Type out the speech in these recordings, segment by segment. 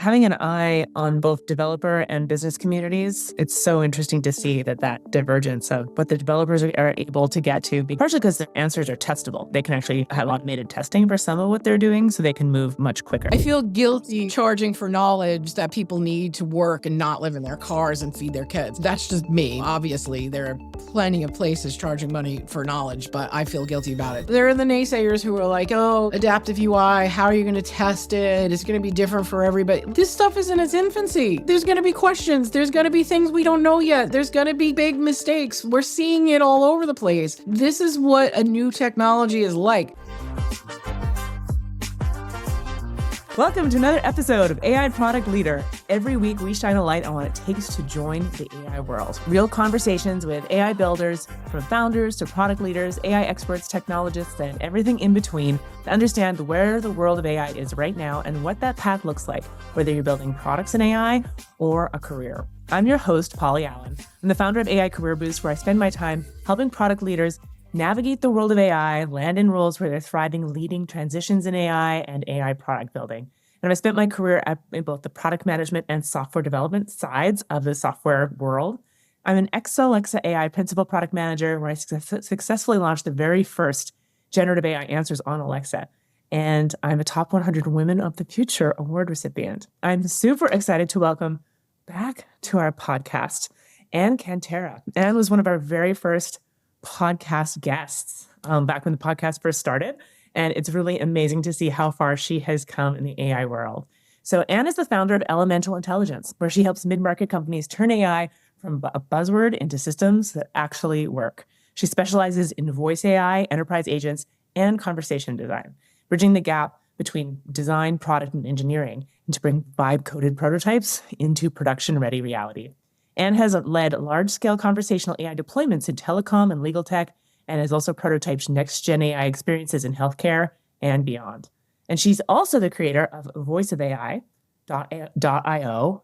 having an eye on both developer and business communities, it's so interesting to see that divergence of what the developers are able to get to, partially because their answers are testable. They can actually have automated testing for some of what they're doing so they can move much quicker. I feel guilty charging for knowledge that people need to work and not live in their cars and feed their kids. That's just me. Obviously, there are plenty of places charging money for knowledge, but I feel guilty about it. There are the naysayers who are like, oh, adaptive UI, how are you going to test it? It's going to be different for everybody. This stuff is in its infancy. There's going to be questions. There's going to be things we don't know yet. There's going to be big mistakes. We're seeing it all over the place. This is what a new technology is like. Welcome to another episode of AI Product Leader. Every week, we shine a light on what it takes to join the AI world. Real conversations with AI builders, from founders to product leaders, AI experts, technologists, and everything in between to understand where the world of AI is right now and what that path looks like, whether you're building products in AI or a career. I'm your host, Polly Allen. I'm the founder of AI Career Boost, where I spend my time helping product leaders navigate the world of AI, land in roles where they're thriving, leading transitions in AI and AI product building. And I've spent my career in both the product management and software development sides of the software world. I'm an ex-Alexa AI principal product manager, where I successfully launched the very first generative AI answers on Alexa. And I'm a Top 100 Women of the Future award recipient. I'm super excited to welcome back to our podcast Anne Cantera. Anne was one of our very first podcast guests back when the podcast first started. And it's really amazing to see how far she has come in the AI world. So Anne is the founder of Elementyl Intelligence, where she helps mid-market companies turn AI from a buzzword into systems that actually work. She specializes in voice AI, enterprise agents, and conversation design, bridging the gap between design, product, and engineering, and to bring vibe-coded prototypes into production-ready reality. Anne has led large-scale conversational AI deployments in telecom and legal tech, and has also prototyped next-gen AI experiences in healthcare and beyond. And she's also the creator of voiceofai.io,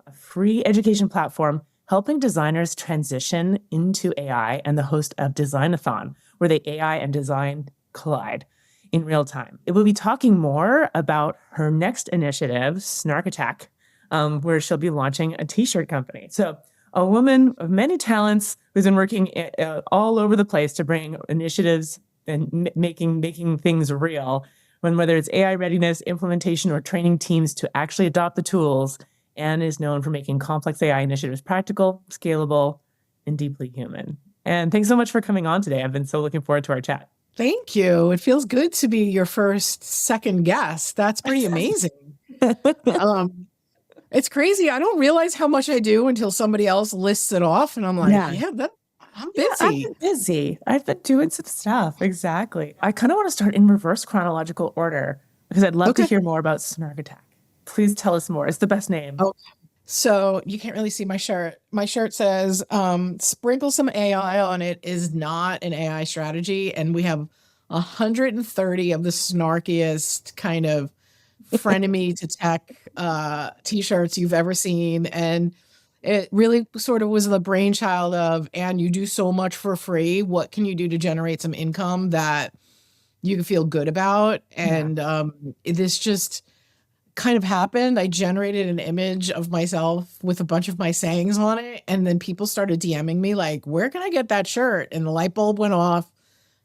a free education platform helping designers transition into AI, and the host of Designathon, where the AI and design collide in real time. It will be talking more about her next initiative, Snark Attack, where she'll be launching a t-shirt company. So a woman of many talents who's been working all over the place to bring initiatives and making things real, whether it's AI readiness, implementation, or training teams to actually adopt the tools, and is known for making complex AI initiatives practical, scalable, and deeply human. And thanks so much for coming on today. I've been so looking forward to our chat. Thank you. It feels good to be your second guest. That's pretty amazing. It's crazy. I don't realize how much I do until somebody else lists it off. And I'm like, I'm busy. Yeah, I've been busy. I've been doing some stuff. Exactly. I kind of want to start in reverse chronological order because I'd love to hear more about Snark Attack. Please tell us more. It's the best name. Okay. So you can't really see my shirt. My shirt says, sprinkle some AI on it is not an AI strategy. And we have 130 of the snarkiest kind of frenemy to tech t-shirts you've ever seen. And it really sort of was the brainchild of, and you do so much for free. What can you do to generate some income that you can feel good about? And this just kind of happened. I generated an image of myself with a bunch of my sayings on it. And then people started DMing me like, where can I get that shirt? And the light bulb went off.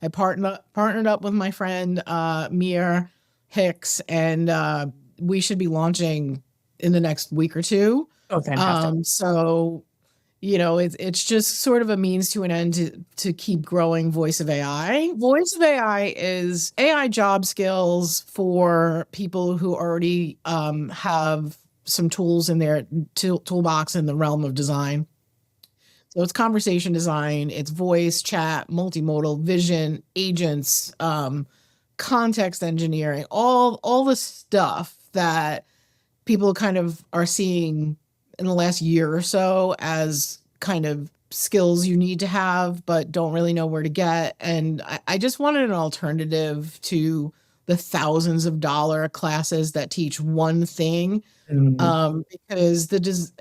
I partnered up with my friend, Mir Hicks, and we should be launching in the next week or two. Oh, fantastic. So, it's just sort of a means to an end to keep growing Voice of AI. Voice of AI is AI job skills for people who already have some tools in their toolbox in the realm of design. So it's conversation design, it's voice, chat, multimodal, vision, agents, context engineering, all the stuff that people kind of are seeing in the last year or so as kind of skills you need to have, but don't really know where to get. And I just wanted an alternative to the thousands of dollar classes that teach one thing, because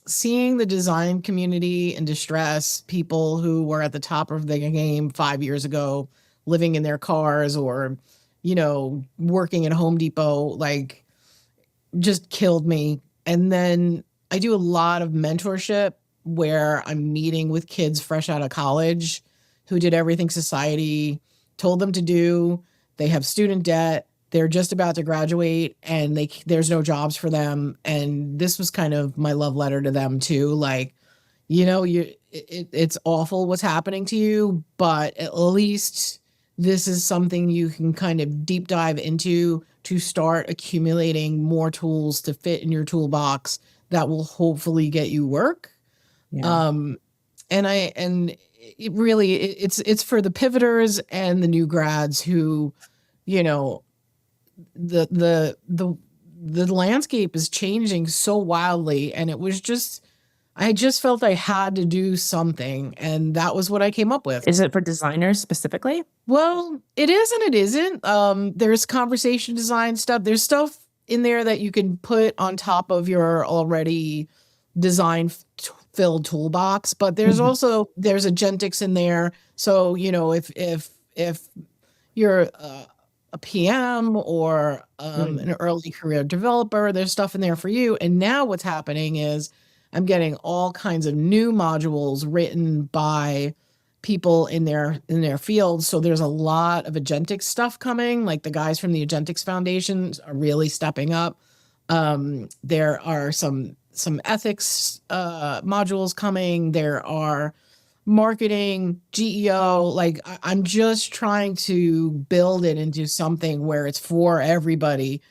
seeing the design community in distress, people who were at the top of the game 5 years ago, living in their cars or, working at Home Depot, like just killed me And then I do a lot of mentorship where I'm meeting with kids fresh out of college who did everything society told them to do. They have student debt. They're just about to graduate and there's no jobs for them. And this was kind of my love letter to them too. Like, it's awful what's happening to you, but at least this is something you can kind of deep dive into to start accumulating more tools to fit in your toolbox that will hopefully get you work. Yeah. And it really, it's for the pivoters and the new grads who, you know, the landscape is changing so wildly, and I just felt I had to do something, and that was what I came up with. Is it for designers specifically? Well, it is and it isn't. There's conversation design stuff. There's stuff in there that you can put on top of your already design filled toolbox, but there's Agentics in there. So, if you're a PM or an early career developer, there's stuff in there for you. And now what's happening is I'm getting all kinds of new modules written by people in their fields. So there's a lot of Agentics stuff coming. Like the guys from the Agentics Foundation are really stepping up. There are some ethics modules coming. There are marketing, GEO. Like I'm just trying to build it into something where it's for everybody,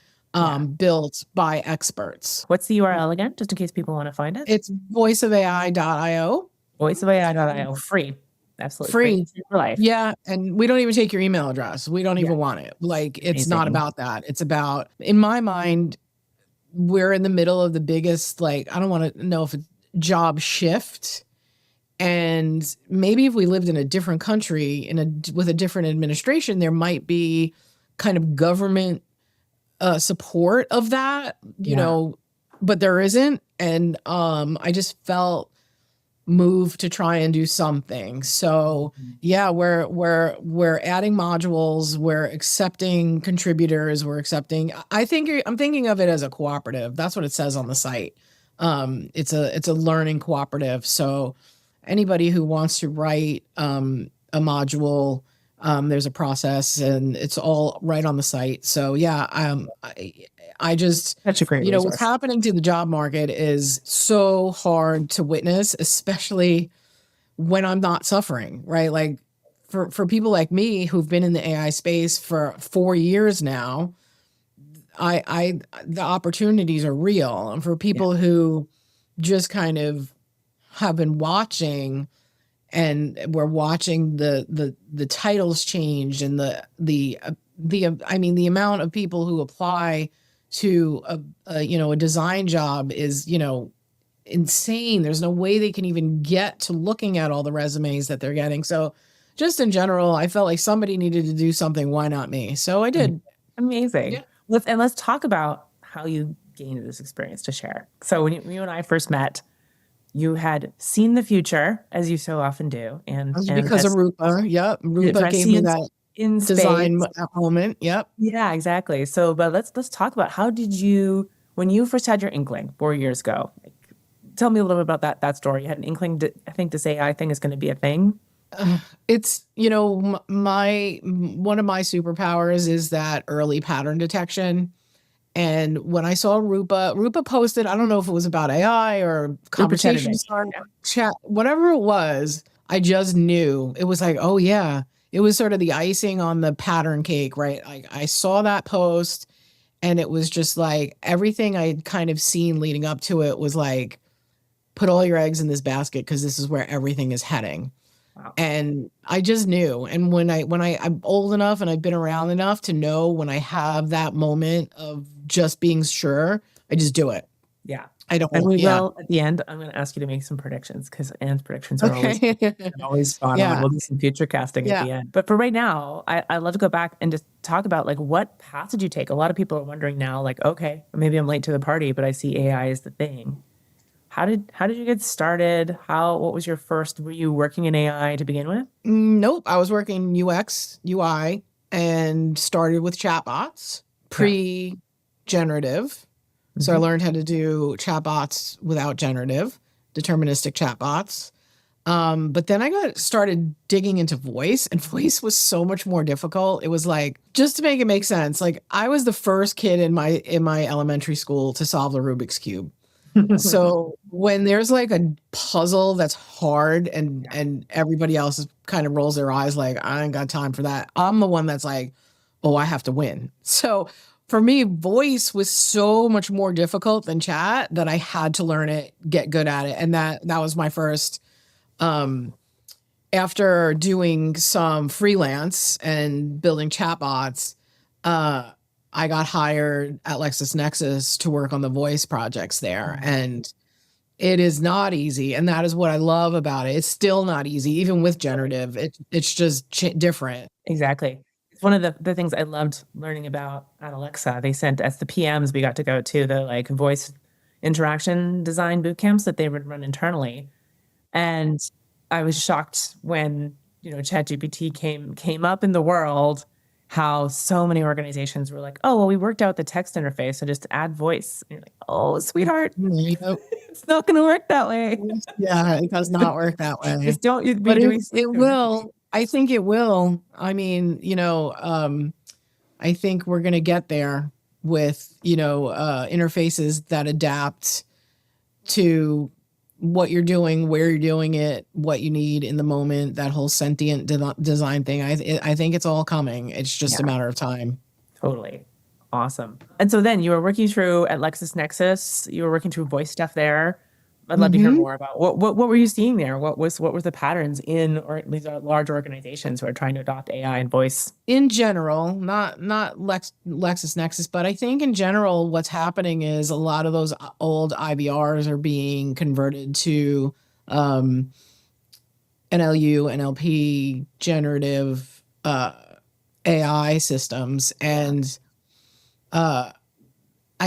built by experts. What's the URL again, just in case people want to find it? It's voiceofai.io. Voiceofai.io. Free. Absolutely free for life. Yeah. And we don't even take your email address. We don't even want it. Like, it's not about that. It's about, in my mind, we're in the middle of the biggest, like, I don't want to know if it's job shift. And maybe if we lived in a different country with a different administration, there might be kind of government support of that, you know, but there isn't. And I just felt moved to try and do something. So yeah, we're adding modules, we're accepting contributors, I'm thinking of it as a cooperative. That's what it says on the site. It's a learning cooperative. So anybody who wants to write a module, there's a process and it's all right on the site. So yeah, I just, that's a great resource. What's happening to the job market is so hard to witness, especially when I'm not suffering, right? Like for people like me who've been in the AI space for 4 years now, the opportunities are real. And for people who just kind of have been watching, and we're watching the titles change and the amount of people who apply to a design job is, insane. There's no way they can even get to looking at all the resumes that they're getting. So just in general, I felt like somebody needed to do something. Why not me? So I did. Amazing. Yeah. Let's talk about how you gained this experience to share. So when you and I first met, you had seen the future, as you so often do. And because of Rupa. Yep. Rupa gave me that in design moment. Yep. Yeah, exactly. So, but let's talk about when you first had your inkling 4 years ago, tell me a little bit about that story. You had an inkling I think this AI thing is going to be a thing. It's, one of my superpowers is that early pattern detection. And when I saw Rupa posted, I don't know if it was about AI or conversation chat, whatever it was, I just knew. It was like, oh yeah, it was sort of the icing on the pattern cake, right? Like I saw that post and it was just like everything I'd kind of seen leading up to it was like, put all your eggs in this basket because this is where everything is heading. Wow. And I just knew. And when I'm old enough and I've been around enough to know when I have that moment of just being sure, I just do it. Yeah. I don't. And we will at the end. I'm going to ask you to make some predictions because Anne's predictions are always fun. We'll do some future casting at the end. But for right now, I'd love to go back and just talk about like what path did you take? A lot of people are wondering now, like, okay, maybe I'm late to the party, but I see AI as the thing. How did you get started? What was your first? Were you working in AI to begin with? Nope, I was working UX, UI, and started with chatbots, pre-generative. So I learned how to do chatbots without generative, deterministic chatbots. But then I started digging into voice, and voice was so much more difficult. It was like, just to make it make sense, like I was the first kid in my elementary school to solve the Rubik's Cube. So when there's like a puzzle that's hard and everybody else kind of rolls their eyes like, I ain't got time for that, I'm the one that's like, oh, I have to win. So for me, voice was so much more difficult than chat that I had to learn it, get good at it. And that was my first, after doing some freelance and building chatbots, I got hired at LexisNexis to work on the voice projects there. And it is not easy. And that is what I love about it. It's still not easy, even with generative. It's just different. Exactly. It's one of the things I loved learning about at Alexa. They sent, as the PMs, we got to go to the like voice interaction design boot camps that they would run internally. And I was shocked when, ChatGPT came up in the world, how so many organizations were like, oh, well, we worked out the text interface, so just add voice. And you're like, oh, sweetheart, it's not going to work that way. Yeah, it does not work that way. Just don't be But doing it will. I think it will. I mean, I think we're going to get there with, interfaces that adapt to what you're doing, where you're doing it, what you need in the moment, that whole sentient design thing. I think it's all coming. It's just a matter of time. Totally. Awesome. And so then you were working through at LexisNexis, you were working through voice stuff there. I'd love to hear more about what were you seeing there? What were the patterns in these large organizations who are trying to adopt AI and voice? In general, not LexisNexis, but I think in general, what's happening is a lot of those old IVRs are being converted to NLU, NLP, generative AI systems, and I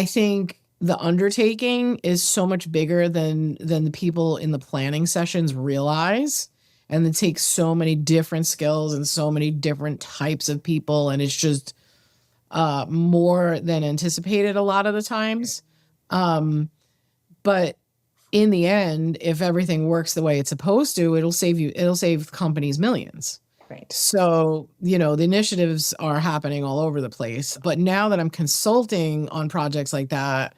think the undertaking is so much bigger than the people in the planning sessions realize. And it takes so many different skills and so many different types of people. And it's just more than anticipated a lot of the times. But in the end, if everything works the way it's supposed to, it'll save companies millions. Right. So, the initiatives are happening all over the place. But now that I'm consulting on projects like that,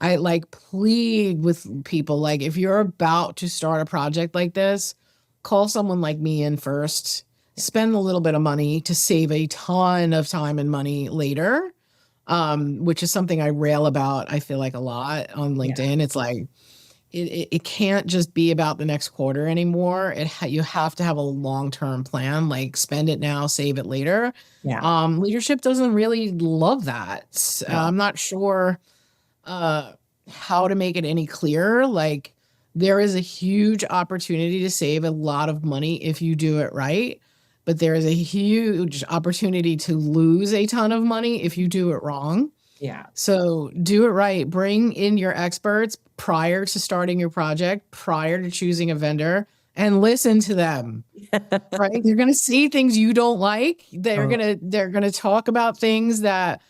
I plead with people, like, if you're about to start a project like this, call someone like me in first, spend a little bit of money to save a ton of time and money later, which is something I rail about, I feel like, a lot on LinkedIn. It's like, it can't just be about the next quarter anymore. You have to have a long-term plan, like spend it now, save it later. Yeah. Leadership doesn't really love that. I'm not sure how to make it any clearer. Like, there is a huge opportunity to save a lot of money if you do it right, but there is a huge opportunity to lose a ton of money if you do it wrong. Yeah. So do it right. Bring in your experts prior to starting your project, prior to choosing a vendor, and listen to them. Right? They're going to see things you don't like. They're going to talk about things that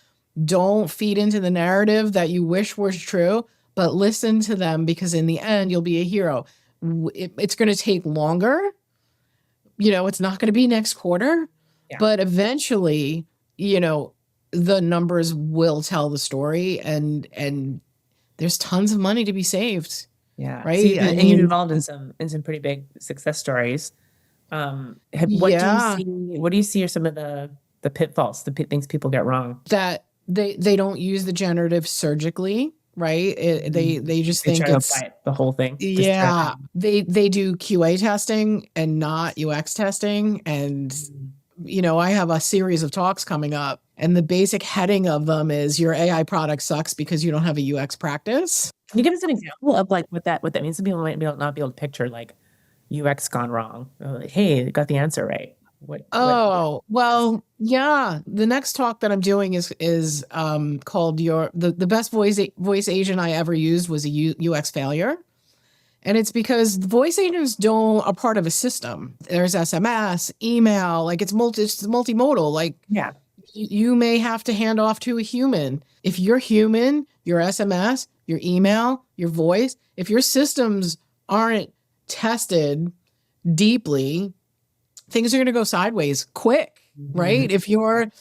don't feed into the narrative that you wish was true, but listen to them, because in the end, you'll be a hero. It's going to take longer. It's not going to be next quarter, but eventually, the numbers will tell the story, and there's tons of money to be saved. Yeah. Right. So you're involved in some pretty big success stories. What do you see are some of the pitfalls, the things people get wrong? That they don't use the generative surgically, right? They just think try to it's apply it, the whole thing. Yeah. They do QA testing and not UX testing. And, I have a series of talks coming up, and the basic heading of them is your AI product sucks because you don't have a UX practice. Can you give us an example of like what that means? Some people might not be able to picture like UX gone wrong. Like, hey, got the answer right. Well, yeah. The next talk that I'm doing is called the best voice agent I ever used was a UX failure. And it's because voice agents are part of a system. There's SMS, email, like it's multimodal. Like, you may have to hand off to a human. If you're human, your SMS, your email, your voice. If your systems aren't tested deeply, things are going to go sideways quick, right? If your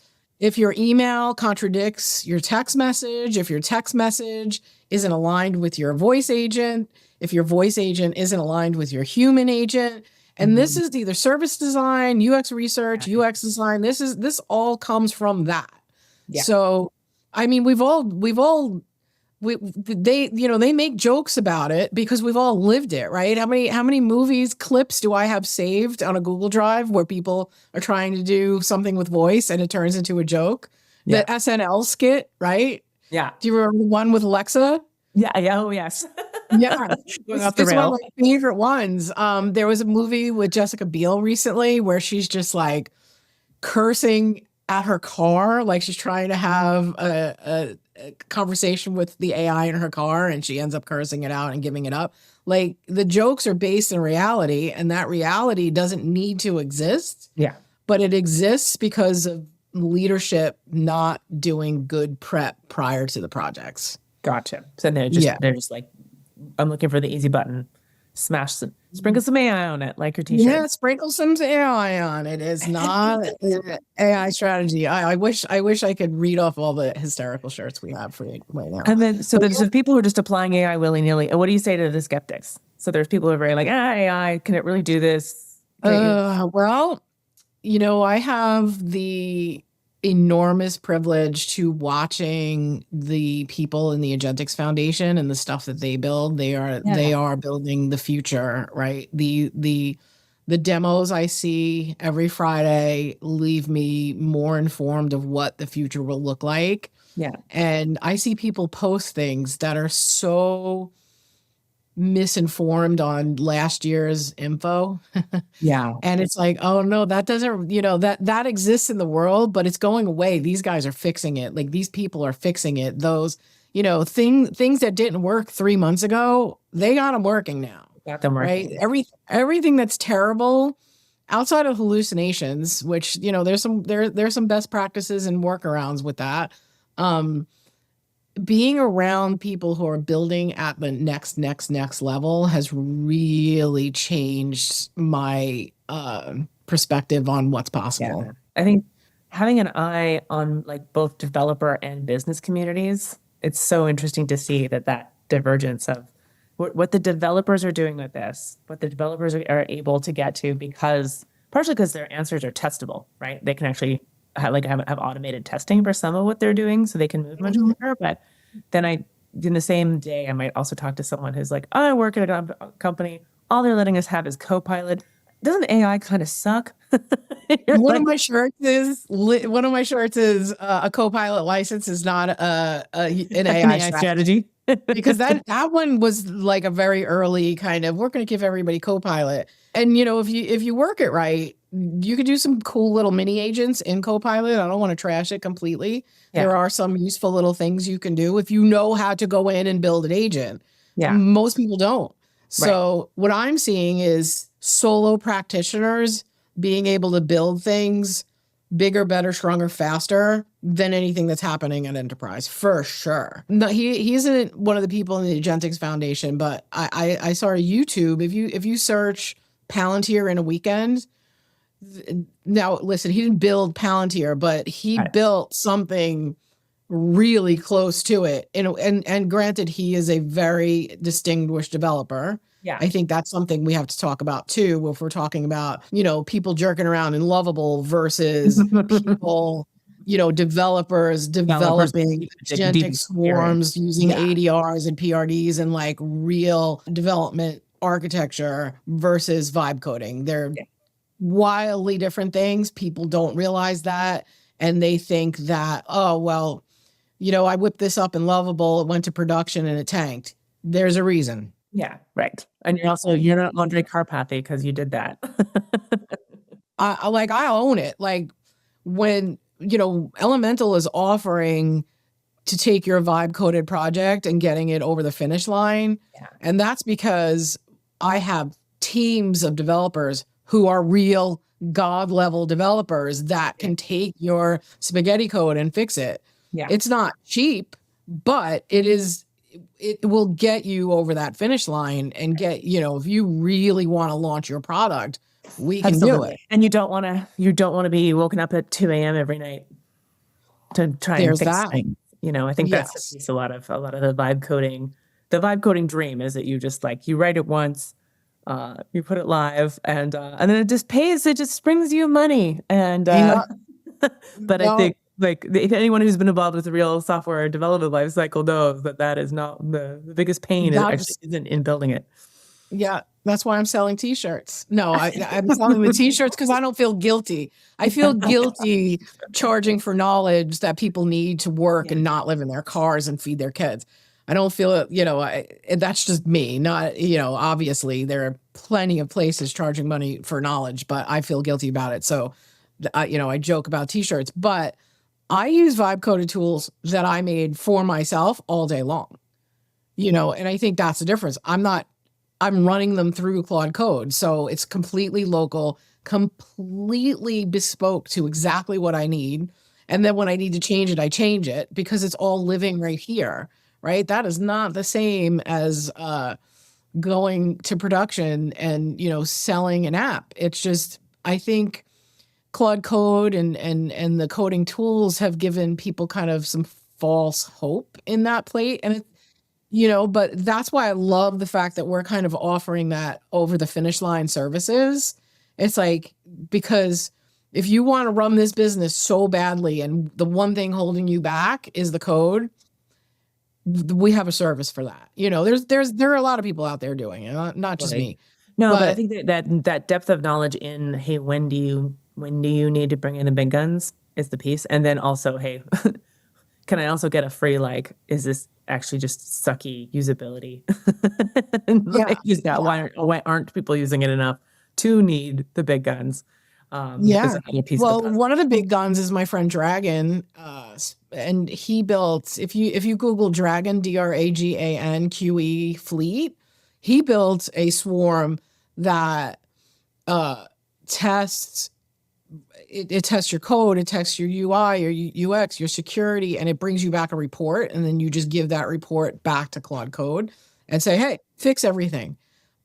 email contradicts your text message, if your text message isn't aligned with your voice agent, if your voice agent isn't aligned with your human agent, and this is either service design, UX research, UX design, this all comes from that. Yeah. So, I mean, they make jokes about it because we've all lived it, right? How many movies clips do I have saved on a Google Drive where people are trying to do something with voice and it turns into a joke? Yeah. The SNL skit, right? Yeah. Do you remember the one with Alexa? Yeah. Yeah. Oh, yes. Yeah. Going off the It's one of rail. my favorite ones. There was a movie with Jessica Biel recently where she's just like cursing at her car, like she's trying to have a conversation with the AI in her car, and she ends up cursing it out and giving it up. Like, the jokes are based in reality, and that reality doesn't need to exist. Yeah. But it exists because of leadership not doing good prep prior to the projects. Gotcha. So they're just like, I'm looking for the easy button. Sprinkle some AI on it, like your t-shirt. Yeah, sprinkle some AI on it. Is not an AI strategy. I wish I could read off all the hysterical shirts we have for you right now. And then, so there's people who are just applying AI willy-nilly. And what do you say to the skeptics? So there's people who are very like, AI, can it really do this? Well, I have the enormous privilege to watching the people in the Agentics Foundation and the stuff that they build. They are building the future, right? The demos I see every Friday leave me more informed of what the future will look like. Yeah. And I see people post things that are so misinformed on last year's info. Yeah. And it's like, oh no, that doesn't, that exists in the world, but it's going away. These guys are fixing it. Like, these people are fixing it. Those, things that didn't work 3 months ago, they got them working now. Got them working. Right? Everything that's terrible outside of hallucinations, which, there's some best practices and workarounds with that. Being around people who are building at the next level has really changed my perspective on what's possible. Yeah. I think having an eye on like both developer and business communities, it's so interesting to see that divergence of what the developers are doing with this, what the developers are able to get to, partially because their answers are testable, right? They can actually have automated testing for some of what they're doing, so they can move much quicker. But then in the same day, I might also talk to someone who's like, I work at a company. All they're letting us have is Copilot. Doesn't AI kind of suck? One of my shirts is a Copilot license is not an AI strategy. Because that one was like a very early kind of, we're going to give everybody Copilot. And, if you work it right, you could do some cool little mini agents in Copilot. I don't want to trash it completely. Yeah. There are some useful little things you can do if you know how to go in and build an agent. Yeah. Most people don't. So what I'm seeing is solo practitioners being able to build things bigger, better, stronger, faster than anything that's happening at enterprise, for sure. No, he isn't one of the people in the Agentics Foundation, but I saw a YouTube. If you search Palantir in a weekend, now listen, he didn't build Palantir, but he built something really close to it. And granted, he is a very distinguished developer. Yeah. I think that's something we have to talk about too, if we're talking about, people jerking around in Lovable versus people, developers developing agentic swarms using ADRs and PRDs and like real development architecture versus vibe coding. They're wildly different things. People don't realize that. And they think that, oh, well, I whipped this up in Lovable, it went to production and it tanked. There's a reason. Yeah, right. And you're not Andre Carpathy because you did that. I own it. Like, when, Elementyl is offering to take your vibe coded project and getting it over the finish line. Yeah. And that's because I have teams of developers who are real God level developers that can take your spaghetti code and fix it. Yeah. It's not cheap, but it will get you over that finish line and get, if you really want to launch your product, we can do it. Absolutely. And you don't want to be woken up at 2 a.m. every night to try and There's fix that. things. I think that's the Yes. piece, a lot of the vibe coding. The vibe coding dream is that you just you write it once, you put it live, and then it just pays. It just brings you money. And Yeah. but I No, think if anyone who's been involved with the real software development life cycle knows that is not the biggest pain. It actually that's isn't in building it. Yeah, that's why I'm selling t-shirts. No, I'm selling the t-shirts because I don't feel guilty. I feel guilty charging for knowledge that people need to work Yeah. and not live in their cars and feed their kids. I don't feel it, that's just me. Not, obviously there are plenty of places charging money for knowledge, but I feel guilty about it. So, I joke about t-shirts, but I use vibe coded tools that I made for myself all day long, and I think that's the difference. I'm running them through Claude Code. So it's completely local, completely bespoke to exactly what I need. And then when I need to change it, I change it because it's all living right here, right? That is not the same as going to production and, selling an app. It's just, I think Claude Code and the coding tools have given people kind of some false hope in that plate. And but that's why I love the fact that we're kind of offering that over the finish line services. It's because if you want to run this business so badly and the one thing holding you back is the code, we have a service for that. There are a lot of people out there doing it, not just me. No, but I think that depth of knowledge in, hey, when do you need to bring in the big guns is the piece, and then also, hey, can I also get a free, is this actually just sucky usability? Why aren't people using it enough to need the big guns? Yeah. Well, one of the big guns is my friend Dragon, and he built. If you Google Dragon, DRAGANQE fleet, he built a swarm that tests. It tests your code, it tests your UI, your UX, your security, and it brings you back a report. And then you just give that report back to Claude Code and say, hey, fix everything.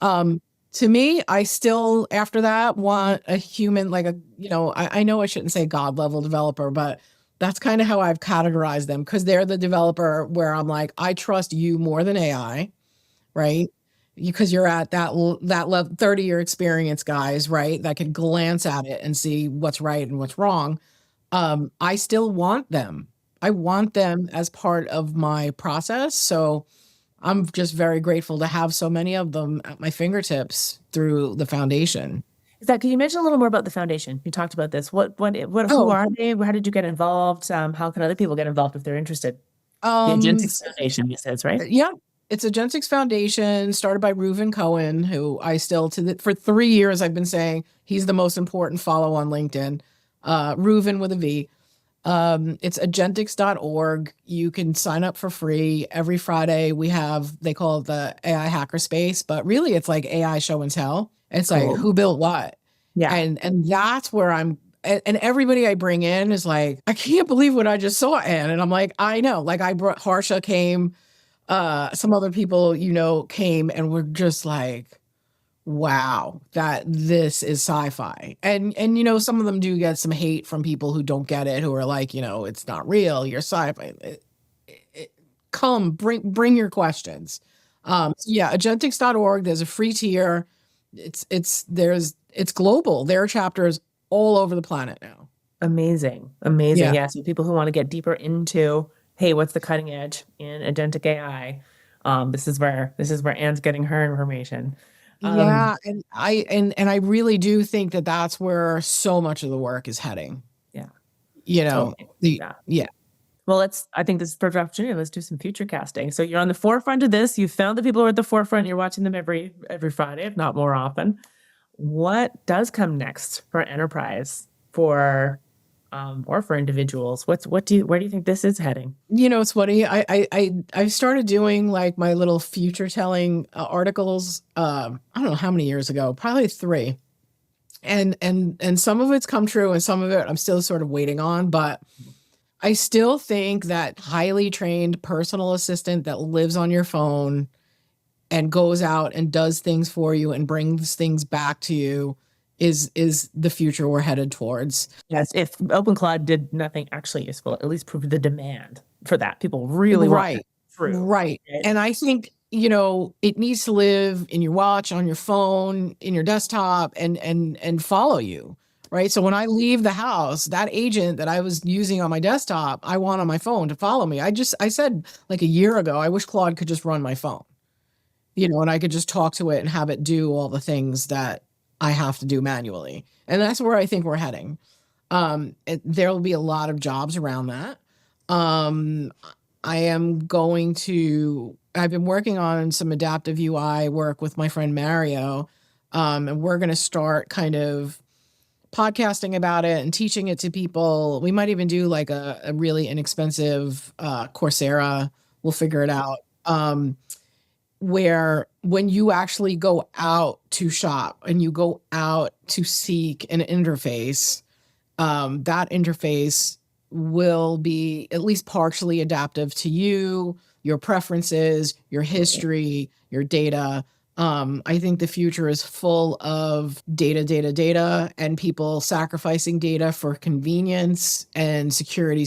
To me, I still, after that, want a human, I know I shouldn't say God level developer, but that's kind of how I've categorized them because they're the developer where I'm like, I trust you more than AI, right? Because you're at that level, 30-year experience guys, right? That can glance at it and see what's right and what's wrong. I still want them. I want them as part of my process. So I'm just very grateful to have so many of them at my fingertips through the foundation. Can you mention a little more about the foundation? You talked about this. Who are they? How did you get involved? How can other people get involved if they're interested? The Agentics Foundation, you said, right? Yeah. It's Agentics Foundation, started by Reuven Cohen, who I still, for 3 years, I've been saying he's the most important follow on LinkedIn. Reuven with a V. It's agentics.org. You can sign up for free. Every Friday they call it the AI hackerspace, but really it's like AI show and tell. It's Cool. like who built what? Yeah. And that's where and everybody I bring in is like, I can't believe what I just saw, Anne. And I'm like, I know. I brought Harsha came, some other people, came and were just like, wow, that this is sci-fi. And some of them do get some hate from people who don't get it, who are like, it's not real, you're sci-fi. Come, bring your questions. Yeah, agentics.org, there's a free tier. It's global. There are chapters all over the planet now. Amazing. Yeah. So people who want to get deeper into, hey, what's the cutting edge in agentic AI? This is where Anne's getting her information. Yeah, and I really do think that that's where so much of the work is heading. Yeah. Totally. Yeah. Well, I think this is a perfect opportunity. Let's do some future casting. So you're on the forefront of this. You found the people who are at the forefront. You're watching them every Friday, if not more often. What does come next for enterprise, or for individuals? Where do you think this is heading? It's funny. I started doing my little future telling articles. I don't know how many years ago, probably 3. And some of it's come true and some of it I'm still sort of waiting on, but I still think that highly trained personal assistant that lives on your phone and goes out and does things for you and brings things back to you is the future we're headed towards. Yes, if OpenCloud did nothing actually useful, at least prove the demand for that. People really want it Right. through. Right. And I think, it needs to live in your watch, on your phone, in your desktop, and follow you. Right. So when I leave the house, that agent that I was using on my desktop, I want on my phone to follow me. I said like a year ago, I wish Claude could just run my phone, and I could just talk to it and have it do all the things that I have to do manually. And that's where I think we're heading. There'll be a lot of jobs around that. Um, I've been working on some adaptive UI work with my friend Mario. And we're going to start kind of podcasting about it and teaching it to people. We might even do like a really inexpensive Coursera. We'll figure it out. Where when you actually go out to shop and you go out to seek an interface, that interface will be at least partially adaptive to you, your preferences, your history, your data. I think the future is full of data, and people sacrificing data for convenience and security.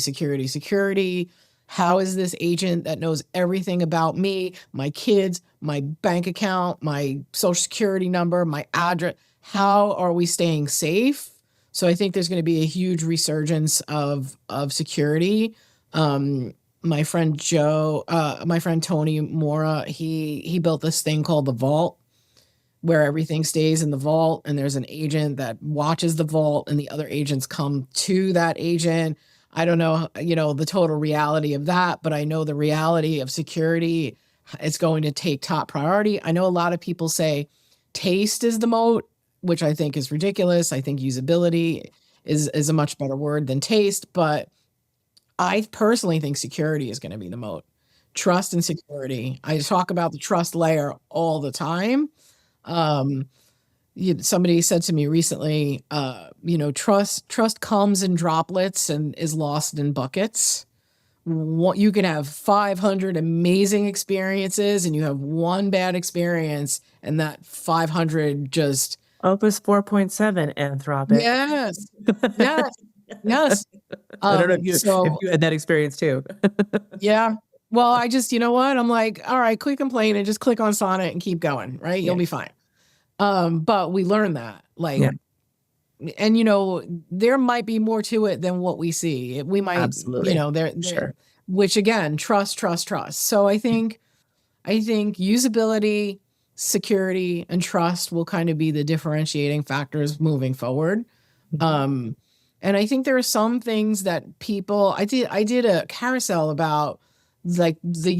How is this agent that knows everything about me, my kids, my bank account, my social security number, my address? How are we staying safe? So I think there's going to be a huge resurgence of security. My friend Tony Mora, he built this thing called the Vault, where everything stays in the vault, and there's an agent that watches the vault, and the other agents come to that agent. I don't know, the total reality of that, but I know the reality of security is going to take top priority. I know a lot of people say taste is the moat, which I think is ridiculous. I think usability is a much better word than taste, but I personally think security is going to be the moat. Trust and security. I talk about the trust layer all the time. Somebody said to me recently, trust comes in droplets and is lost in buckets. You can have 500 amazing experiences and you have one bad experience, and that 500 just Opus 4.7 Anthropic. Yes. Yes. I don't know if you had that experience too. Yeah. Well, I just, you know what? I'm like, all right, quit complaining and just click on Sonnet and keep going, right? You'll be fine. But we learned that, and there might be more to it than what we see. We might, absolutely, sure. Which again, trust. So I think usability, security, and trust will kind of be the differentiating factors moving forward. Mm-hmm. And I think there are some things that people, I did a carousel about like the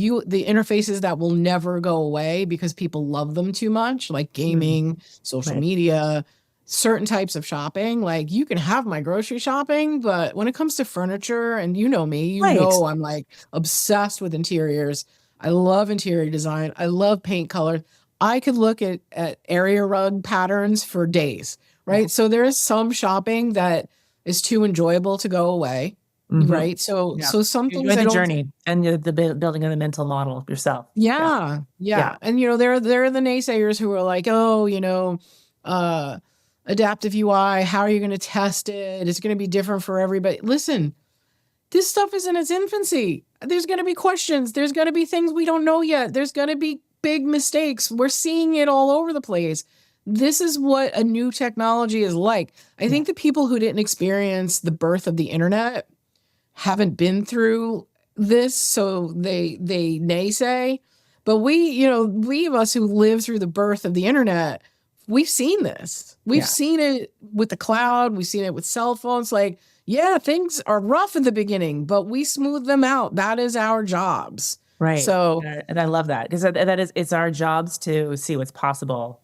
interfaces that will never go away because people love them too much, like gaming, social media, certain types of shopping. Like you can have my grocery shopping, but when it comes to furniture, and me, I'm like obsessed with interiors. I love interior design. I love paint color. I could look at area rug patterns for days, right? Yeah. So there is some shopping that is too enjoyable to go away. Mm-hmm. Right. So some things the journey and the building of the mental model yourself. Yeah. And there are the naysayers who are like, adaptive UI, how are you going to test it? It's going to be different for everybody. Listen, this stuff is in its infancy. There's going to be questions. There's going to be things we don't know yet. There's going to be big mistakes. We're seeing it all over the place. This is what a new technology is like. I think the people who didn't experience the birth of the internet haven't been through this, so they naysay. But we of us who lived through the birth of the internet, we've seen this. We've seen it with the cloud. We've seen it with cell phones. Like, things are rough in the beginning, but we smooth them out. That is our jobs. Right. So, and I love that because it's our jobs to see what's possible.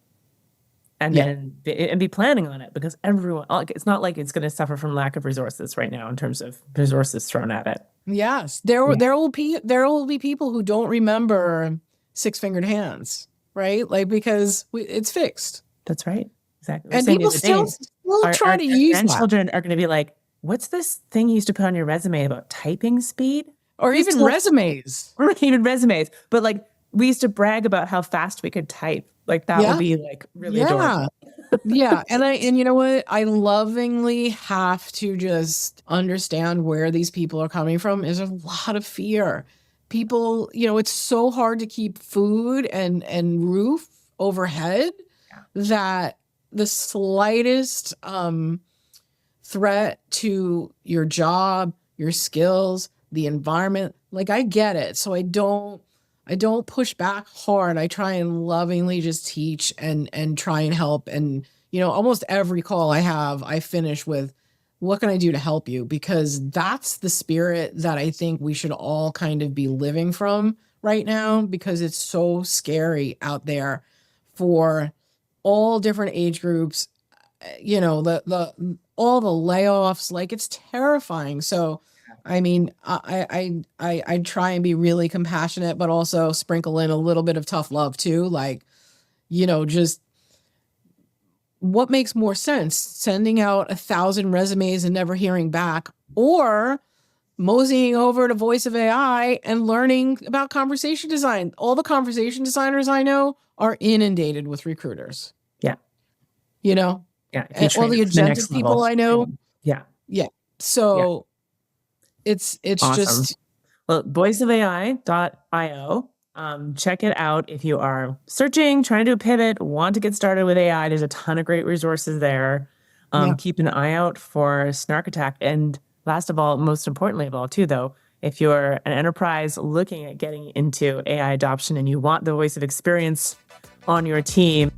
And then be planning on it, because everyone, it's not like it's going to suffer from lack of resources right now in terms of resources thrown at it. Yes, there will be people who don't remember 6-fingered hands, right? Like because it's fixed. That's right, exactly. And people still try to use that. Grandchildren are going to be like, what's this thing you used to put on your resume about typing speed? Or even resumes. Or even resumes. But like, we used to brag about how fast we could type. Like that would be like really adorable. Yeah. And you know what? I lovingly have to just understand where these people are coming from. There's a lot of fear. People, it's so hard to keep food and roof overhead that the slightest threat to your job, your skills, the environment, like I get it. So I don't push back hard. I try and lovingly just teach and try and help. And, almost every call I have, I finish with, what can I do to help you? Because that's the spirit that I think we should all kind of be living from right now, because it's so scary out there for all different age groups, all the layoffs, like it's terrifying. So, I mean, I try and be really compassionate, but also sprinkle in a little bit of tough love too. Like, just what makes more sense? Sending out 1,000 resumes and never hearing back, or moseying over to Voice of AI and learning about conversation design. All the conversation designers I know are inundated with recruiters. Yeah. And all the Agentics people I know. Yeah. Yeah. So it's awesome. Just. Well, voiceofai.io. Check it out if you are searching, trying to do a pivot, want to get started with AI. There's a ton of great resources there. Keep an eye out for Snark Attack. And last of all, most importantly of all too, though, if you're an enterprise looking at getting into AI adoption and you want the voice of experience on your team,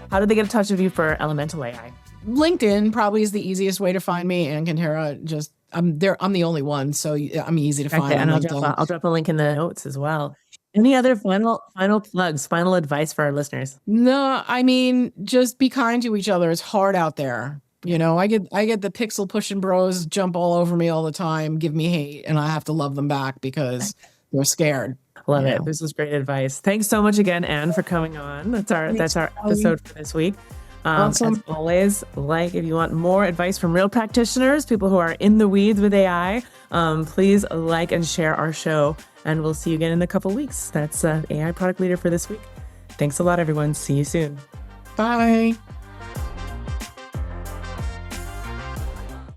how do they get in touch with you for Elementyl AI? LinkedIn probably is the easiest way to find me, and Cantera, just I'm the only one, so I'm easy to find. And I'll drop a link in the notes as well. Any other final plugs, final advice for our listeners? No, I mean, just be kind to each other. It's hard out there. I get the pixel pushing bros jump all over me all the time, give me hate, and I have to love them back because they're scared. Love it. This was great advice. Thanks so much again, Anne, for coming on. That's our episode for this week. Awesome. As always, if you want more advice from real practitioners, people who are in the weeds with AI, please like and share our show, and we'll see you again in a couple weeks. That's AI Product Leader for this week. Thanks a lot, everyone. See you soon. Bye.